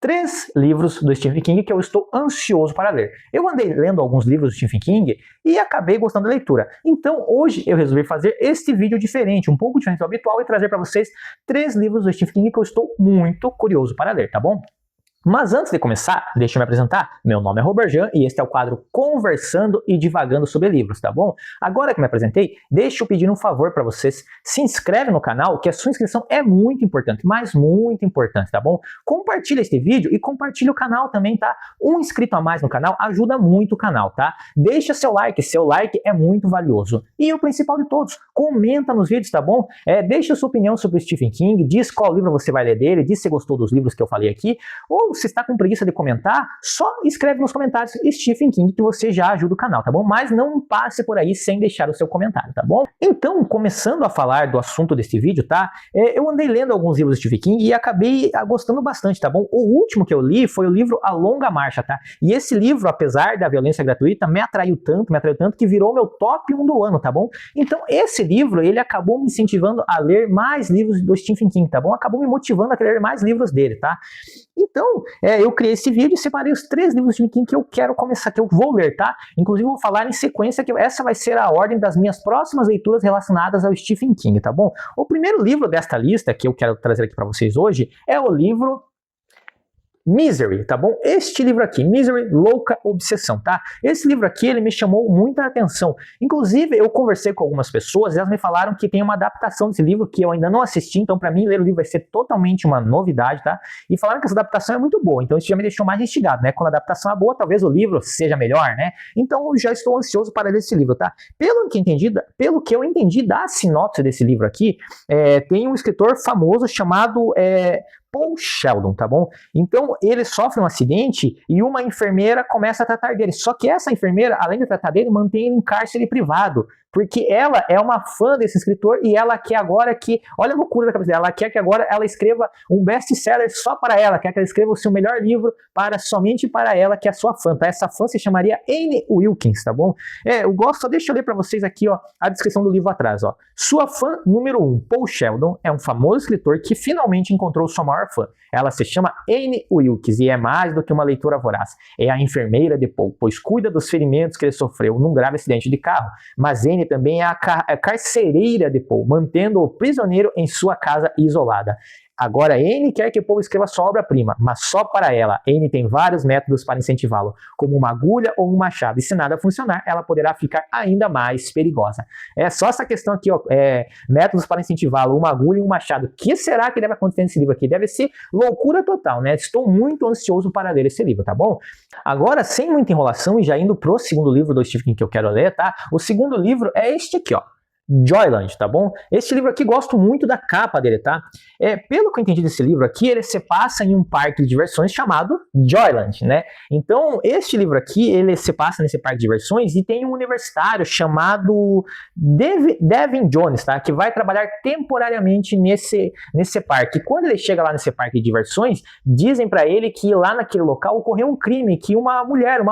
3 livros do Stephen King que eu estou ansioso para ler. Eu andei lendo alguns livros do Stephen King e acabei gostando da leitura. Então hoje eu resolvi fazer este vídeo diferente, um pouco diferente do habitual, e trazer para vocês 3 livros do Stephen King que eu estou muito curioso para ler, tá bom? Mas antes de começar, deixa eu me apresentar. Meu nome é Robert Jean e este é o quadro Conversando e Divagando sobre Livros, tá bom? Agora que me apresentei, deixa eu pedir um favor para vocês. Se inscreve no canal, que a sua inscrição é muito importante, mas muito importante, tá bom? Compartilha este vídeo e compartilha o canal também, tá? Um inscrito a mais no canal ajuda muito o canal, tá? Deixa seu like é muito valioso. E o principal de todos, comenta nos vídeos, tá bom? Deixa sua opinião sobre o Stephen King, diz qual livro você vai ler dele, diz se gostou dos livros que eu falei aqui, ou se está com preguiça de comentar, só escreve nos comentários Stephen King que você já ajuda o canal, tá bom? Mas não passe por aí sem deixar o seu comentário, tá bom? Então, começando a falar do assunto deste vídeo, tá? Eu andei lendo alguns livros do Stephen King e acabei gostando bastante, tá bom? O último que eu li foi o livro A Longa Marcha, tá? E esse livro, apesar da violência gratuita, me atraiu tanto que virou meu top 1 do ano, tá bom? Então, esse livro, ele acabou me incentivando a ler mais livros do Stephen King, tá bom? Acabou me motivando a ler mais livros dele, tá? Então, eu criei esse vídeo e separei os 3 livros de Stephen King que eu quero começar, que eu vou ler, tá? Inclusive, eu vou falar em sequência, que essa vai ser a ordem das minhas próximas leituras relacionadas ao Stephen King, tá bom? O primeiro livro desta lista, que eu quero trazer aqui para vocês hoje, é o livro Misery, tá bom? Este livro aqui, Misery, Louca Obsessão, tá? Esse livro aqui, ele me chamou muita atenção. Inclusive, eu conversei com algumas pessoas e elas me falaram que tem uma adaptação desse livro que eu ainda não assisti, então para mim ler o livro vai ser totalmente uma novidade, tá? E falaram que essa adaptação é muito boa, então isso já me deixou mais instigado, né? Quando a adaptação é boa, talvez o livro seja melhor, né? Então eu já estou ansioso para ler esse livro, tá? Pelo que eu entendi da sinopse desse livro aqui, tem um escritor famoso chamado Paul Sheldon, tá bom? Então ele sofre um acidente e uma enfermeira começa a tratar dele. Só que essa enfermeira, além de tratar dele, mantém ele em cárcere privado, porque ela é uma fã desse escritor e ela quer agora que, olha a loucura da cabeça dela, ela quer que agora ela escreva um best-seller só para ela, quer que ela escreva o seu melhor livro somente para ela, que é a sua fã, tá? Essa fã se chamaria Anne Wilkins, tá bom? Eu gosto, só deixa eu ler para vocês aqui, ó, a descrição do livro atrás, ó. Sua fã número 1, Paul Sheldon, é um famoso escritor que finalmente encontrou sua maior fã. Ela se chama Anne Wilkins e é mais do que uma leitora voraz. É a enfermeira de Paul, pois cuida dos ferimentos que ele sofreu num grave acidente de carro. Mas Anne também é a carcereira de Paul, mantendo-o prisioneiro em sua casa isolada. Agora, Anne quer que Paul escreva sua obra-prima, mas só para ela. Anne tem vários métodos para incentivá-lo, como uma agulha ou um machado. E se nada funcionar, ela poderá ficar ainda mais perigosa. É só essa questão aqui, ó, métodos para incentivá-lo, uma agulha e um machado. O que será que deve acontecer nesse livro aqui? Deve ser loucura total, né? Estou muito ansioso para ler esse livro, tá bom? Agora, sem muita enrolação e já indo pro segundo livro do Stephen King que eu quero ler, tá? O segundo livro é este aqui, ó. Joyland, tá bom? Este livro aqui, gosto muito da capa dele, tá? Pelo que eu entendi desse livro aqui, ele se passa em um parque de diversões chamado Joyland, né? Então, este livro aqui, ele se passa nesse parque de diversões e tem um universitário chamado Devin Jones, tá? Que vai trabalhar temporariamente nesse parque. E quando ele chega lá nesse parque de diversões, dizem pra ele que lá naquele local ocorreu um crime, que uma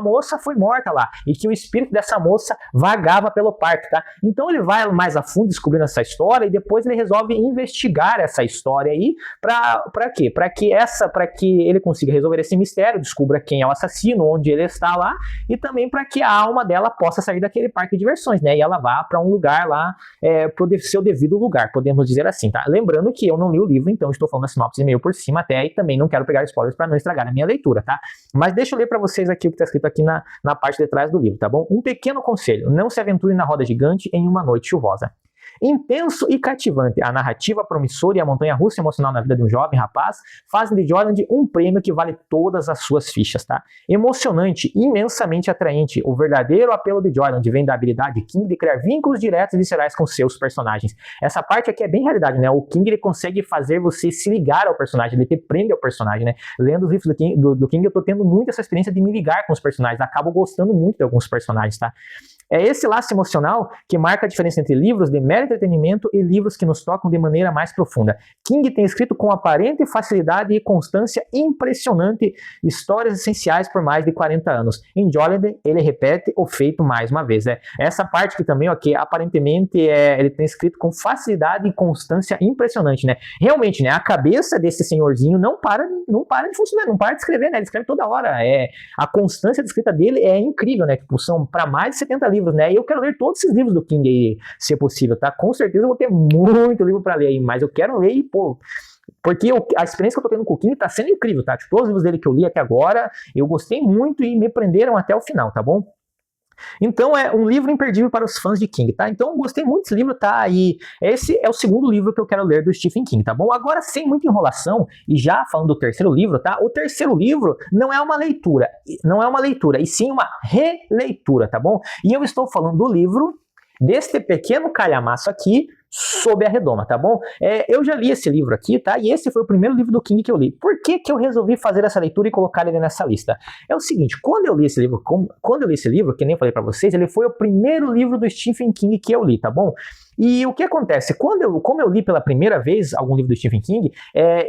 moça foi morta lá e que o espírito dessa moça vagava pelo parque, tá? Então ele vai mais a fundo descobrindo essa história e depois ele resolve investigar essa história aí para quê? Para que ele consiga resolver esse mistério, descubra quem é o assassino, onde ele está lá e também para que a alma dela possa sair daquele parque de diversões, né? E ela vá para um lugar lá, pro seu devido lugar, podemos dizer assim, tá? Lembrando que eu não li o livro, então estou falando a sinopse meio por cima até e também não quero pegar spoilers para não estragar a minha leitura, tá? Mas deixa eu ler para vocês aqui o que está escrito aqui na parte de trás do livro, tá bom? Um pequeno conselho: não se aventure na roda gigante em uma noite chuvosa. Intenso e cativante, a narrativa promissora e a montanha-russa emocional na vida de um jovem rapaz fazem de Joyland um prêmio que vale todas as suas fichas, tá? Emocionante, imensamente atraente, o verdadeiro apelo de Joyland vem da habilidade King de criar vínculos diretos e viscerais com seus personagens. Essa parte aqui é bem realidade, né? O King, ele consegue fazer você se ligar ao personagem, ele te prende ao personagem, né? Lendo os livros do King, eu tô tendo muito essa experiência de me ligar com os personagens, acabo gostando muito de alguns personagens, tá? É esse laço emocional que marca a diferença entre livros de mero entretenimento e livros que nos tocam de maneira mais profunda. King tem escrito com aparente facilidade e constância impressionante histórias essenciais por mais de 40 anos. Em Jolene, ele repete o feito mais uma vez. Essa parte que também, que aparentemente ele tem escrito com facilidade e constância impressionante, né? Realmente, né? A cabeça desse senhorzinho não para de funcionar, não para de escrever, né? Ele escreve toda hora. A constância de escrita dele é incrível, né? Tipo, são para mais de 70 livros, né? E eu quero ler todos esses livros do King aí, se possível, tá? Com certeza eu vou ter muito livro para ler aí, mas eu quero ler e, pô, porque a experiência que eu tô tendo com o King tá sendo incrível, tá? Tipo, todos os livros dele que eu li até agora, eu gostei muito e me prenderam até o final, tá bom? Então é um livro imperdível para os fãs de King, tá? Então eu gostei muito desse livro, tá? E esse é o segundo livro que eu quero ler do Stephen King, tá bom? Agora, sem muita enrolação, e já falando do terceiro livro, tá? O terceiro livro não é uma leitura, e sim uma releitura, tá bom? E eu estou falando do livro deste pequeno calhamaço aqui, Sob a Redoma, tá bom? Eu já li esse livro aqui, tá? E esse foi o primeiro livro do King que eu li. Por que que eu resolvi fazer essa leitura e colocar ele nessa lista? É o seguinte, quando eu li esse livro, que nem eu falei pra vocês, ele foi o primeiro livro do Stephen King que eu li, tá bom? E o que acontece? Como eu li pela primeira vez algum livro do Stephen King,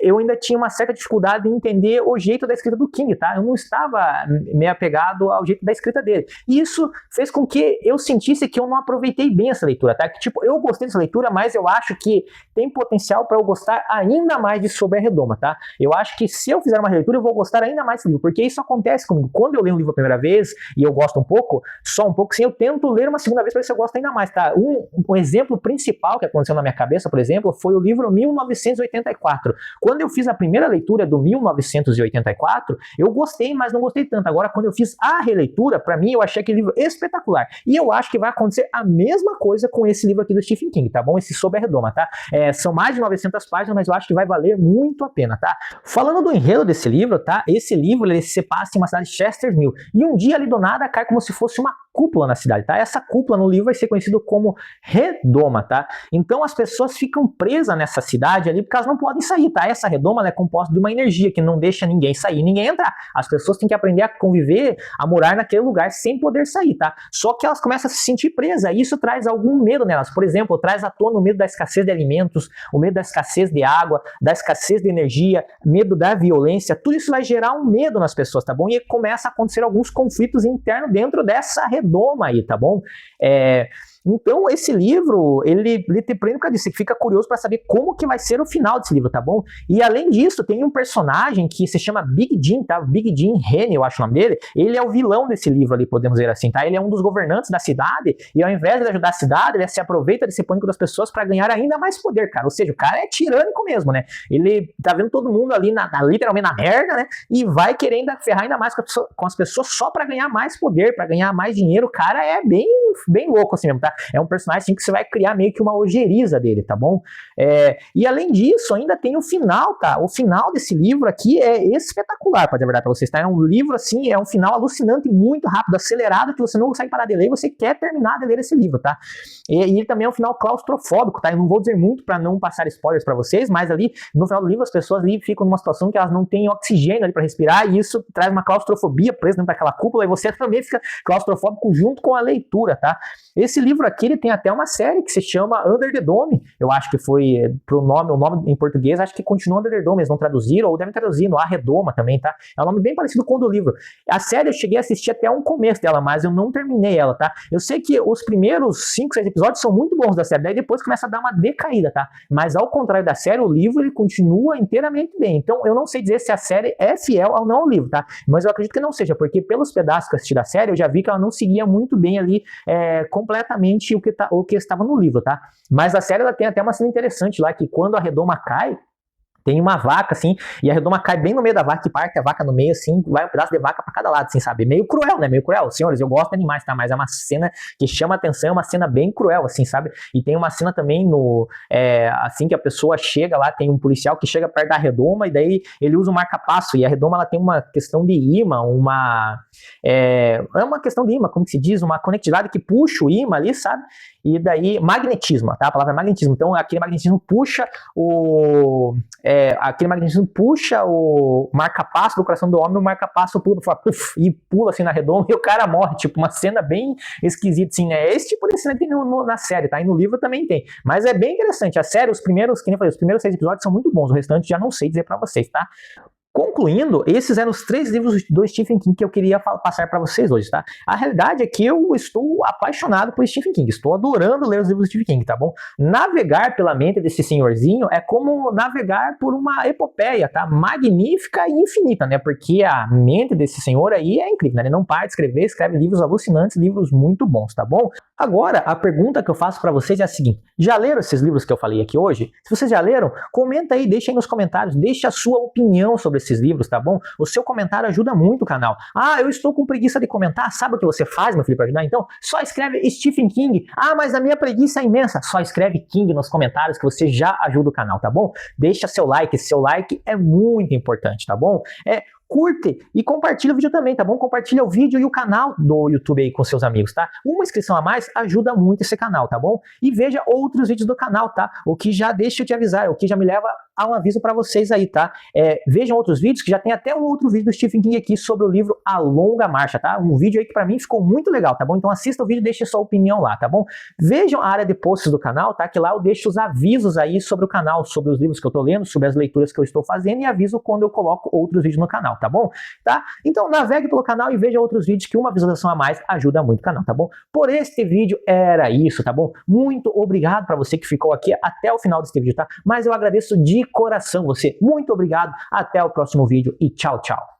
eu ainda tinha uma certa dificuldade em entender o jeito da escrita do King, tá? Eu não estava meio apegado ao jeito da escrita dele. E isso fez com que eu sentisse que eu não aproveitei bem essa leitura, tá? Que tipo, eu gostei dessa leitura, mas eu acho que tem potencial para eu gostar ainda mais de Sob a Redoma, tá? Eu acho que se eu fizer uma releitura, eu vou gostar ainda mais desse livro, porque isso acontece comigo. Quando eu leio um livro a primeira vez, e eu gosto um pouco, só um pouco, sim, eu tento ler uma segunda vez para ver se eu gosto ainda mais, tá? Um exemplo principal que aconteceu na minha cabeça, por exemplo, foi o livro 1984. Quando eu fiz a primeira leitura do 1984, eu gostei, mas não gostei tanto. Agora, quando eu fiz a releitura, para mim, eu achei aquele livro espetacular. E eu acho que vai acontecer a mesma coisa com esse livro aqui do Stephen King, tá bom? Esse Sob a Redoma, tá? São mais de 900 páginas, mas eu acho que vai valer muito a pena, tá? Falando do enredo desse livro, tá? Esse livro, ele se passa em uma cidade de Chester Mill. E um dia ali do nada cai como se fosse uma cúpula na cidade, tá? Essa cúpula no livro vai ser conhecido como redoma, tá? Então as pessoas ficam presas nessa cidade ali porque elas não podem sair, tá? Essa redoma, ela é composta de uma energia que não deixa ninguém sair, ninguém entrar. As pessoas têm que aprender a conviver, a morar naquele lugar sem poder sair, tá? Só que elas começam a se sentir presas e isso traz algum medo nelas. Por exemplo, traz à tona o medo da escassez de alimentos, o medo da escassez de água, da escassez de energia, medo da violência. Tudo isso vai gerar um medo nas pessoas, tá bom? E começa a acontecer alguns conflitos internos dentro dessa redoma aí, tá bom? Então, esse livro, ele te prende por causa disso, você fica curioso para saber como que vai ser o final desse livro, tá bom? E além disso, tem um personagem que se chama Big Jim, tá? Big Jim Henry, eu acho o nome dele. Ele é o vilão desse livro ali, podemos dizer assim, tá? Ele é um dos governantes da cidade e ao invés de ajudar a cidade, ele se aproveita desse pânico das pessoas para ganhar ainda mais poder, cara. Ou seja, o cara é tirânico mesmo, né? Ele tá vendo todo mundo ali, literalmente na merda, né? E vai querendo ferrar ainda mais com as pessoas só para ganhar mais poder, para ganhar mais dinheiro. O cara é bem louco assim mesmo, tá? É um personagem assim, que você vai criar meio que uma ojeriza dele, tá bom? E além disso, ainda tem o final, tá? O final desse livro aqui é espetacular, pra dizer a verdade pra vocês, tá? É um livro assim, é um final alucinante, muito rápido, acelerado, que você não consegue parar de ler e você quer terminar de ler esse livro, tá? E ele também é um final claustrofóbico, tá? Eu não vou dizer muito pra não passar spoilers pra vocês, mas ali, no final do livro, as pessoas ali ficam numa situação que elas não têm oxigênio ali pra respirar e isso traz uma claustrofobia presa dentro daquela cúpula e você também fica claustrofóbico junto com a leitura, tá? Esse livro aqui, ele tem até uma série que se chama Under the Dome, eu acho que foi o nome em português, acho que continua Under the Dome, eles não traduziram, ou devem traduzir no A Redoma também, tá? É um nome bem parecido com o do livro. A série eu cheguei a assistir até um começo dela, mas eu não terminei ela, tá? Eu sei que os primeiros 5, 6 episódios são muito bons da série, daí depois começa a dar uma decaída, tá? Mas ao contrário da série, o livro ele continua inteiramente bem, então eu não sei dizer se a série é fiel ou não ao livro, tá? Mas eu acredito que não seja, porque pelos pedaços que eu assisti da série, eu já vi que ela não seguia muito bem ali, completamente o que estava no livro, tá? Mas a série ela tem até uma cena interessante lá, que quando a redoma cai, tem uma vaca, assim, e a redoma cai bem no meio da vaca, que parte a vaca no meio, assim, vai um pedaço de vaca pra cada lado, assim, sabe? Meio cruel, né? Meio cruel. Senhores, eu gosto de animais, tá? Mas é uma cena que chama atenção, é uma cena bem cruel, assim, sabe? E tem uma cena também assim que a pessoa chega lá, tem um policial que chega perto da redoma e daí ele usa um marca-passo e a redoma, ela tem uma questão de imã, é uma questão de imã, como que se diz? Uma conectividade que puxa o imã ali, sabe? E daí, magnetismo, tá? A palavra é magnetismo. Então, aquele magnetismo puxa aquele magnetismo puxa o marca-passo do coração do homem, o marca-passo pula, puff, e pula assim na redonda e o cara morre, tipo uma cena bem esquisita, assim, é esse tipo de cena que tem na série, tá? E no livro também tem, mas é bem interessante, a série, os primeiros 6 episódios são muito bons, o restante já não sei dizer pra vocês, tá? Concluindo, esses eram os 3 livros do Stephen King que eu queria passar para vocês hoje, tá? A realidade é que eu estou apaixonado por Stephen King, estou adorando ler os livros do Stephen King, tá bom? Navegar pela mente desse senhorzinho é como navegar por uma epopeia, tá? Magnífica e infinita, né? Porque a mente desse senhor aí é incrível, né? Ele não para de escrever, escreve livros alucinantes, livros muito bons, tá bom? Agora, a pergunta que eu faço para vocês é a seguinte: já leram esses livros que eu falei aqui hoje? Se vocês já leram, comenta aí, deixa aí nos comentários, deixa a sua opinião sobre esses livros, tá bom? O seu comentário ajuda muito o canal. Ah, eu estou com preguiça de comentar, sabe o que você faz, meu filho, para ajudar? Então, só escreve Stephen King. Ah, mas a minha preguiça é imensa. Só escreve King nos comentários que você já ajuda o canal, tá bom? Deixa seu like é muito importante, tá bom? Curte e compartilha o vídeo também, tá bom? Compartilha o vídeo e o canal do YouTube aí com seus amigos, tá? Uma inscrição a mais ajuda muito esse canal, tá bom? E veja outros vídeos do canal, tá? O que já deixa eu te avisar, o que já me leva a um aviso para vocês aí, tá? Vejam outros vídeos, que já tem até um outro vídeo do Stephen King aqui sobre o livro A Longa Marcha, tá? Um vídeo aí que pra mim ficou muito legal, tá bom? Então assista o vídeo e deixe sua opinião lá, tá bom? Vejam a área de posts do canal, tá? Que lá eu deixo os avisos aí sobre o canal, sobre os livros que eu tô lendo, sobre as leituras que eu estou fazendo e aviso quando eu coloco outros vídeos no canal, tá bom? Tá? Então navegue pelo canal e veja outros vídeos que uma visualização a mais ajuda muito o canal, tá bom? Por este vídeo era isso, tá bom? Muito obrigado para você que ficou aqui até o final desse vídeo, tá? Mas eu agradeço de coração você. Muito obrigado, até o próximo vídeo e tchau, tchau.